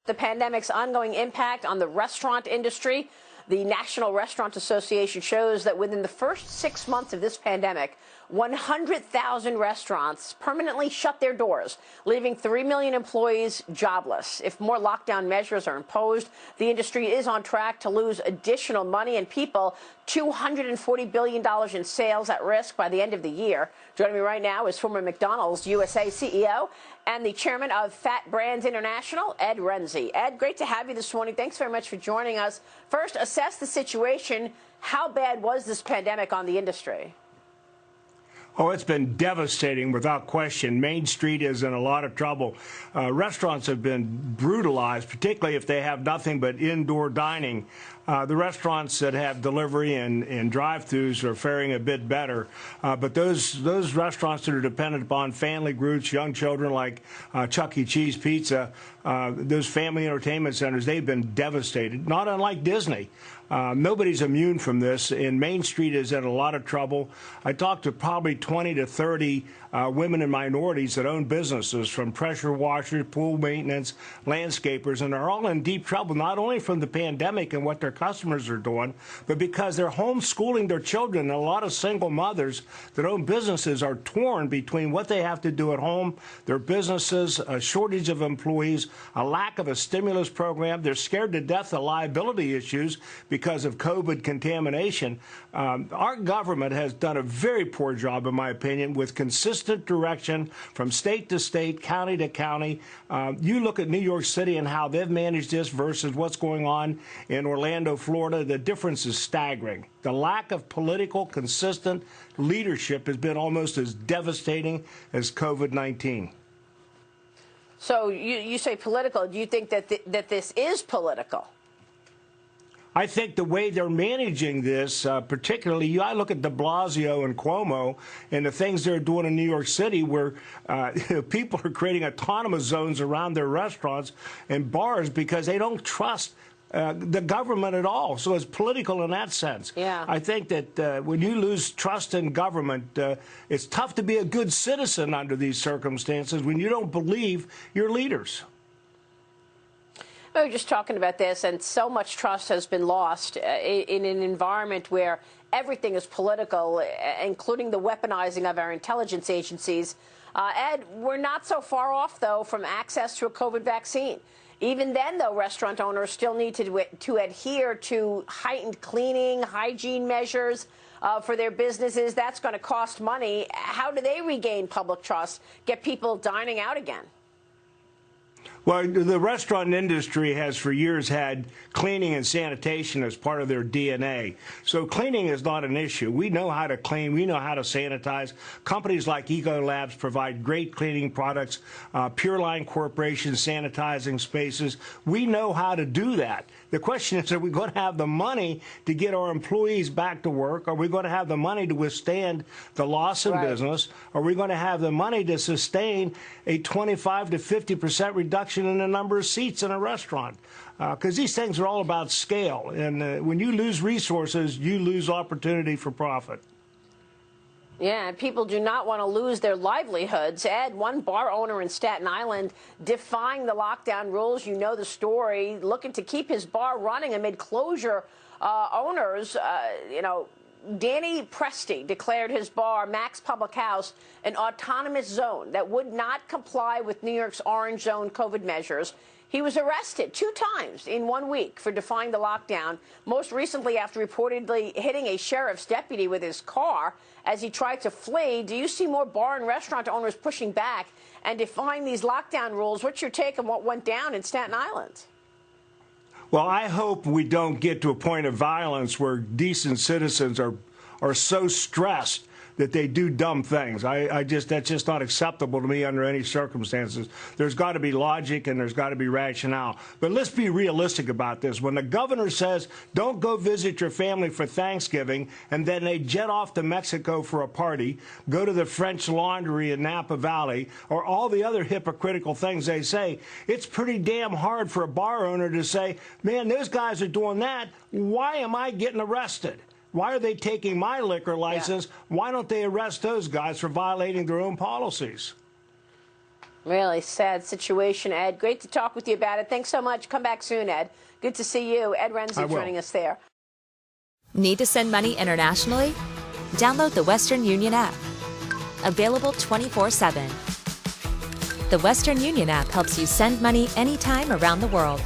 The pandemic's ongoing impact on the restaurant industry. The National Restaurant Association shows that within the first 6 months of this pandemic, 100,000 restaurants permanently shut their doors, leaving 3 million employees jobless. If more lockdown measures are imposed, the industry is on track to lose additional money and people, $240 billion in sales at risk by the end of the year. Joining me right now is former McDonald's USA CEO and the chairman of Fat Brands International, Ed Renzi. Ed, great to have you this morning. Thanks very much for joining us. First, assess the situation. How bad was this pandemic on the industry? Oh, it's been devastating without question. Main Street is in a lot of trouble. Restaurants have been brutalized, particularly if they have nothing but indoor dining. The restaurants that have delivery and drive-thrus are faring a bit better. But those restaurants that are dependent upon family groups, young children like Chuck E. Cheese Pizza, those family entertainment centers, they've been devastated, not unlike Disney. Nobody's immune from this, and Main Street is in a lot of trouble. I talked to probably 20 to 30 women and minorities that own businesses, from pressure washers, pool maintenance, landscapers, and they're all in deep trouble, not only from the pandemic and what their customers are doing, but because they're homeschooling their children. And a lot of single mothers that own businesses are torn between what they have to do at home, their businesses, a shortage of employees, a lack of a stimulus program. They're scared to death of liability issues because of COVID contamination. Our government has done a very poor job, in my opinion, with consistent direction from state to state, county to county. You look at New York City and how they've managed this versus what's going on in Orlando, Florida. The difference is staggering. The lack of political, consistent leadership has been almost as devastating as COVID-19. So you say political. Do you think that that this is political? I think the way they're managing this, particularly, I look at de Blasio and Cuomo and the things they're doing in New York City, where people are creating autonomous zones around their restaurants and bars because they don't trust the government at all. So it's political in that sense. Yeah. I think that when you lose trust in government, it's tough to be a good citizen under these circumstances when you don't believe your leaders. We were just talking about this, and so much trust has been lost in an environment where everything is political, including the weaponizing of our intelligence agencies. Ed, we're not so far off, though, from access to a COVID vaccine. Even then, though, restaurant owners still need to adhere to heightened cleaning, hygiene measures for their businesses. That's going to cost money. How do they regain public trust, get people dining out again? Well, the restaurant industry has for years had cleaning and sanitation as part of their DNA. So cleaning is not an issue. We know how to clean. We know how to sanitize. Companies like Ecolabs provide great cleaning products. Pure Line Corporation sanitizing spaces. We know how to do that. The question is, are we going to have the money to get our employees back to work? Are we going to have the money to withstand the loss in business? Are we going to have the money to sustain a 25 to 50% reduction in the number of seats in a restaurant? Because these things are all about scale. And when you lose resources, you lose opportunity for profit. Yeah, and people do not want to lose their livelihoods. Ed, one bar owner in Staten Island defying the lockdown rules. You know the story, looking to keep his bar running amid closure. Owners, Danny Presti declared his bar, Max Public House, an autonomous zone that would not comply with New York's orange zone COVID measures. He was arrested 2 times in 1 week for defying the lockdown, most recently after reportedly hitting a sheriff's deputy with his car as he tried to flee. Do you see more bar and restaurant owners pushing back and defying these lockdown rules? What's your take on what went down in Staten Island? Well, I hope we don't get to a point of violence where decent citizens are so stressed that they do dumb things. That's just not acceptable to me under any circumstances. There's got to be logic and there's got to be rationale. But let's be realistic about this. When the governor says, don't go visit your family for Thanksgiving, and then they jet off to Mexico for a party, go to the French Laundry in Napa Valley, or all the other hypocritical things they say, it's pretty damn hard for a bar owner to say, man, those guys are doing that. Why am I getting arrested? Why are they taking my liquor license? Yeah. Why don't they arrest those guys for violating their own policies? Really sad situation, Ed. Great to talk with you about it. Thanks so much. Come back soon, Ed. Good to see you. Ed Renzi joining us there. Need to send money internationally? Download the Western Union app. Available 24/7. The Western Union app helps you send money anytime around the world.